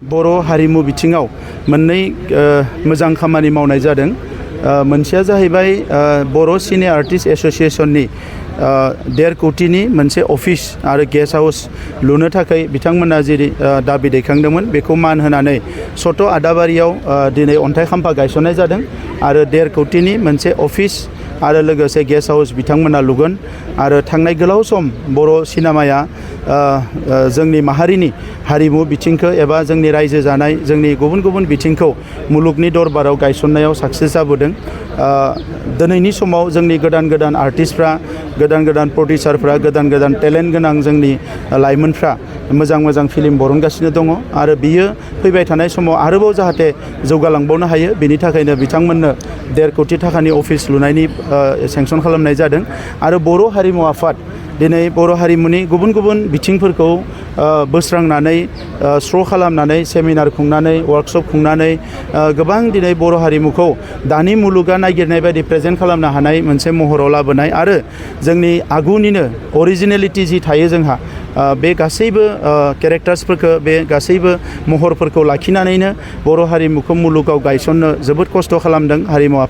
बर' हारिमु बिथिङाव मोननै मोजां खामानि मावनाय जादों। मोनसेया जाहैबाय बर' सिने आर्टिस्ट एसोसिएशननि 1.5 कोटिनि मोनसे अफिस आरो गेस्ट हाउस लुनो थाखाय बिथांमोना जेरै दाबि दैखांदोंमोन बेखौ मान होनानै सट' आदाबारियाव दिनै अन्थाइ खाम्फा गायसननाय जादों आरो 1.5 कोटिनि मोनसे अफिस आरो लोगोसे गेस्ट हाउस बिथांमोना लुगोन आरो थांनाय गोलाव सम बर' सिनेमाया जोंनि माहारिनि हारिमु बिथिंखौ एबा जोंनि रायजो जानाय जोंनि गुबुन गुबुन बिथिंखौ मुलुगनि दरबाराव गायसननायाव साक्सेस जाबोदों। दिनैनि समाव जोंनि गोदान गोदान आर्टिस्टफ्रा गोदान गोदान प्रडिउसारफ्रा गोदान गोदान टेलेन्ट गोनां जोंनि लाइमोनफ्रा मोजां मोजां फिल्म बरनगासिनो दङ आरो बियो फैबाय थानाय समाव आरोबाव जाहाथे जौगालांबावनो हायो बेनि थाखायनो बिथांमोननो 1.5 कोटि थाखानि अफिस लुनायनि सेंसन खालामनाय जादों आरो बर' हारिमु आफाद दिनै बर' हारिमुनि गुबुन गुबुन बिथिंफोरखौ बोस्रांनानै स्र' खालामनानै सेमिनार खुंनानै वर्कशप खुंनानै गोबां दिनै बर' हारिमुखौ दानि मुलुगा नागिरनाय बायदि प्रेजेन्ट खालामनो हानाय मोनसे महराव लाबोनाय आरो जोंनि आगुनिनो अरिजिनेलिटि जि थायो जोंहा बे गासैबो केरेक्टार्सफोरखौ बे गासैबो महरफोरखौ लाखिनानैनो बर' हारिमुखौ मुलुगाव गायसननो जोबोद खस्थ' खालामदों हारिमु आफाद।